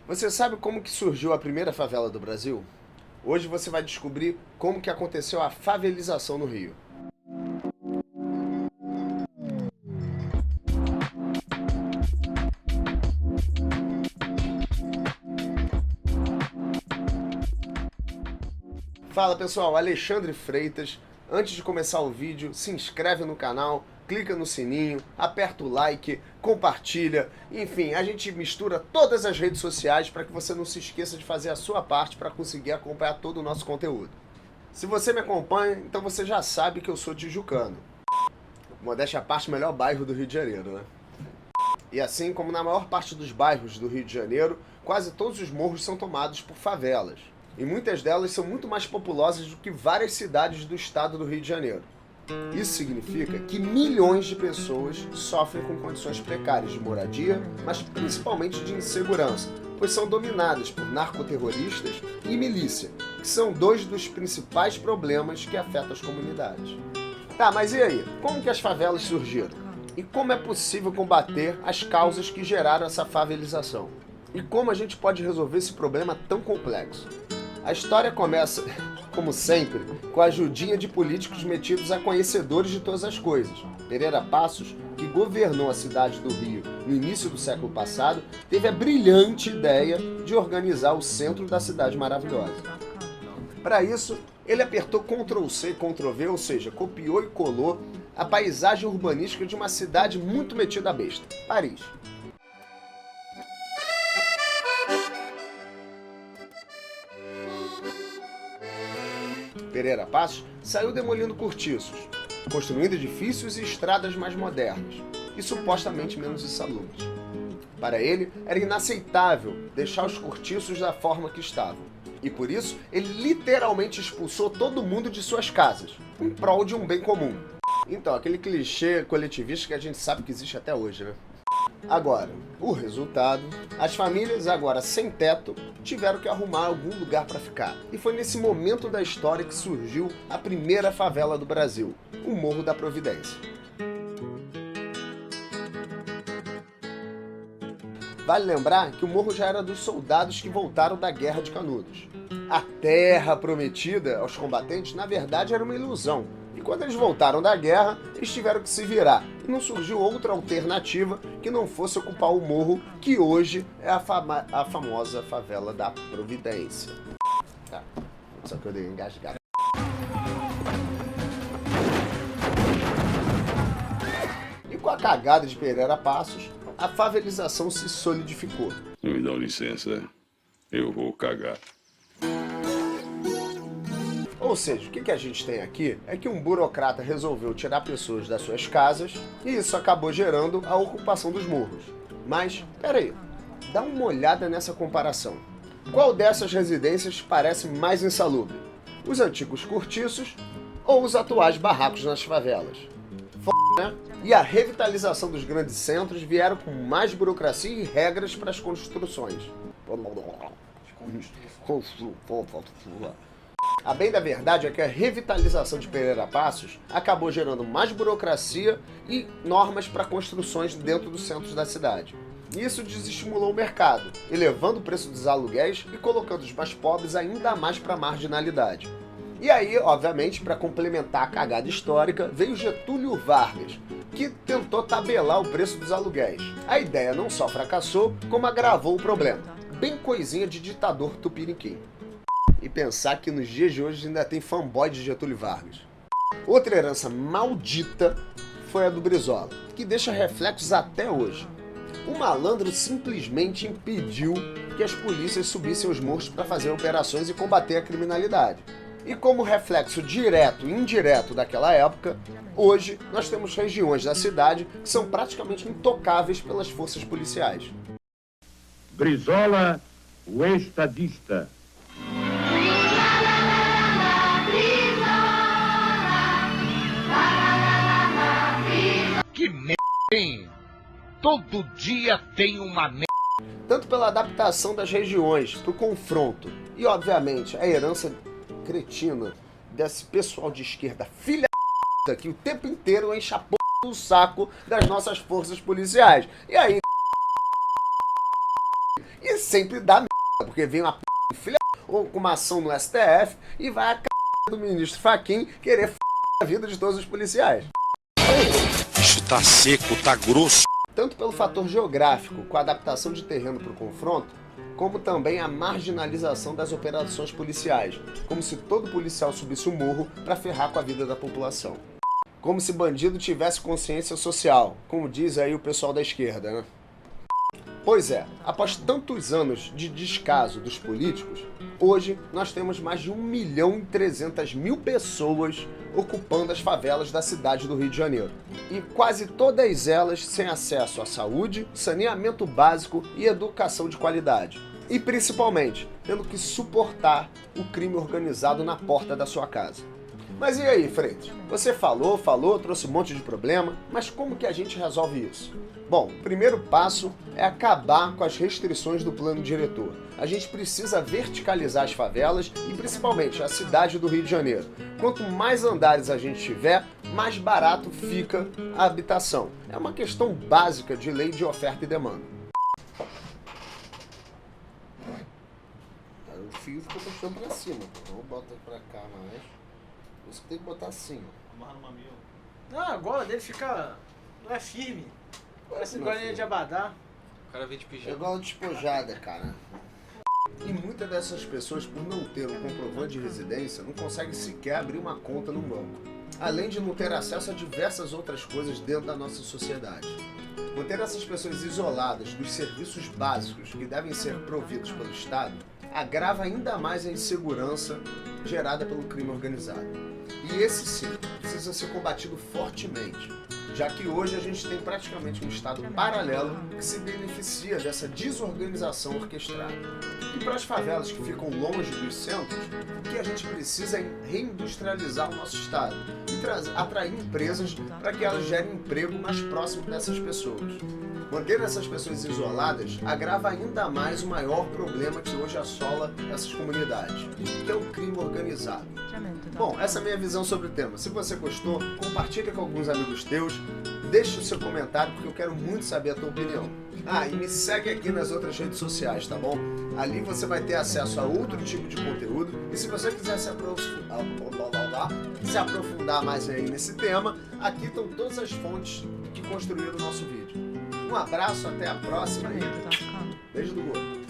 Você sabe como que surgiu a primeira favela do Brasil? Hoje você vai descobrir como que aconteceu a favelização no Rio. Fala pessoal, Alexandre Freitas. Antes de começar o vídeo, se inscreve no canal, clica no sininho, aperta o like, compartilha. Enfim, a gente mistura todas as redes sociais para que você não se esqueça de fazer a sua parte para conseguir acompanhar todo o nosso conteúdo. Se você me acompanha, então você já sabe que eu sou tijucano. Modéstia à parte, melhor bairro do Rio de Janeiro, né? E assim como na maior parte dos bairros do Rio de Janeiro, quase todos os morros são tomados por favelas. E muitas delas são muito mais populosas do que várias cidades do estado do Rio de Janeiro. Isso significa que milhões de pessoas sofrem com condições precárias de moradia, mas principalmente de insegurança, pois são dominadas por narcoterroristas e milícia, que são dois dos principais problemas que afetam as comunidades. Tá, mas e aí? Como que as favelas surgiram? E como é possível combater as causas que geraram essa favelização? E como a gente pode resolver esse problema tão complexo? A história começa, como sempre, com a ajudinha de políticos metidos a conhecedores de todas as coisas. Pereira Passos, que governou a cidade do Rio no início do século passado, teve a brilhante ideia de organizar o centro da cidade maravilhosa. Para isso, ele apertou Ctrl+C, Ctrl+V, ou seja, copiou e colou a paisagem urbanística de uma cidade muito metida a besta, Paris. Pereira Passos saiu demolindo cortiços, construindo edifícios e estradas mais modernas e supostamente menos insalubres. Para ele, era inaceitável deixar os cortiços da forma que estavam, e por isso ele literalmente expulsou todo mundo de suas casas, em prol de um bem comum. Então, aquele clichê coletivista que a gente sabe que existe até hoje, né? Agora, o resultado, as famílias agora sem teto tiveram que arrumar algum lugar para ficar. E foi nesse momento da história que surgiu a primeira favela do Brasil, o Morro da Providência. Vale lembrar que o morro já era dos soldados que voltaram da Guerra de Canudos. A terra prometida aos combatentes, na verdade, era uma ilusão. E quando eles voltaram da guerra, eles tiveram que se virar. E não surgiu outra alternativa que não fosse ocupar o morro, que hoje é a famosa favela da Providência. Tá, só que eu dei engasgado. E com a cagada de Pereira Passos, a favelização se solidificou. Me dá licença, eu vou cagar. Ou seja, o que a gente tem aqui é que um burocrata resolveu tirar pessoas das suas casas e isso acabou gerando a ocupação dos morros. Mas, peraí, dá uma olhada nessa comparação. Qual dessas residências parece mais insalubre? Os antigos cortiços ou os atuais barracos nas favelas? Né? E a revitalização dos grandes centros vieram com mais burocracia e regras para as construções. A bem da verdade é que a revitalização de Pereira Passos acabou gerando mais burocracia e normas para construções dentro dos centros da cidade. Isso desestimulou o mercado, elevando o preço dos aluguéis e colocando os mais pobres ainda mais para a marginalidade. E aí, obviamente, para complementar a cagada histórica, veio Getúlio Vargas, que tentou tabelar o preço dos aluguéis. A ideia não só fracassou, como agravou o problema. Bem coisinha de ditador tupiniquim. E pensar que nos dias de hoje ainda tem fanboy de Getúlio Vargas. Outra herança maldita foi a do Brizola, que deixa reflexos até hoje. O malandro simplesmente impediu que as polícias subissem os morros para fazer operações e combater a criminalidade. E como reflexo direto e indireto daquela época, hoje nós temos regiões da cidade que são praticamente intocáveis pelas forças policiais. Brizola, o estadista. Que merda, hein? Todo dia tem uma merda. Tanto pela adaptação das regiões para o confronto e, obviamente, a herança cretina desse pessoal de esquerda filha da que o tempo inteiro enche a porra do saco das nossas forças policiais. E aí, sempre dá merda, porque vem uma filha ou com uma ação no STF e vai a do ministro Fachin querer a vida de todos os policiais. Isso tá seco, tá grosso. Tanto pelo fator geográfico, com a adaptação de terreno para o confronto, como também a marginalização das operações policiais, como se todo policial subisse o morro para ferrar com a vida da população. Como se bandido tivesse consciência social, como diz aí o pessoal da esquerda, né? Pois é, após tantos anos de descaso dos políticos, hoje nós temos mais de 1.300.000 pessoas ocupando as favelas da cidade do Rio de Janeiro. E quase todas elas sem acesso à saúde, saneamento básico e educação de qualidade. E principalmente, tendo que suportar o crime organizado na porta da sua casa. Mas e aí, Freitas? Você falou, trouxe um monte de problema, mas como que a gente resolve isso? Bom, o primeiro passo é acabar com as restrições do plano diretor. A gente precisa verticalizar as favelas e principalmente a cidade do Rio de Janeiro. Quanto mais andares a gente tiver, mais barato fica a habitação. É uma questão básica de lei de oferta e demanda. O fio ficou puxando pra cima, então bota pra cá mais. Isso tem que botar assim, ó. Amarra no mamilo. Não, a gola dele fica... não é firme. Parece golinha de abadá. O cara vem de É pijama. igual despojada, cara. E muitas dessas pessoas, por não ter um comprovante de residência, não conseguem sequer abrir uma conta no banco. Além de não ter acesso a diversas outras coisas dentro da nossa sociedade. Manter essas pessoas isoladas dos serviços básicos que devem ser providos pelo Estado agrava ainda mais a insegurança gerada pelo crime organizado. E esse sim, precisa ser combatido fortemente, já que hoje a gente tem praticamente um Estado paralelo que se beneficia dessa desorganização orquestrada. E para as favelas que ficam longe dos centros, o que a gente precisa é reindustrializar o nosso Estado e atrair empresas para que elas gerem emprego mais próximo dessas pessoas. Manter essas pessoas isoladas agrava ainda mais o maior problema que hoje assola essas comunidades, que é o crime organizado. Bom, essa é a minha visão sobre o tema. Se você gostou, compartilha com alguns amigos teus, deixe o seu comentário porque eu quero muito saber a tua opinião. Ah, e me segue aqui nas outras redes sociais, tá bom? Ali você vai ter acesso a outro tipo de conteúdo e se você quiser se aprofundar mais aí nesse tema, aqui estão todas as fontes que construíram o nosso vídeo. Um abraço, até a próxima e beijo do gordo.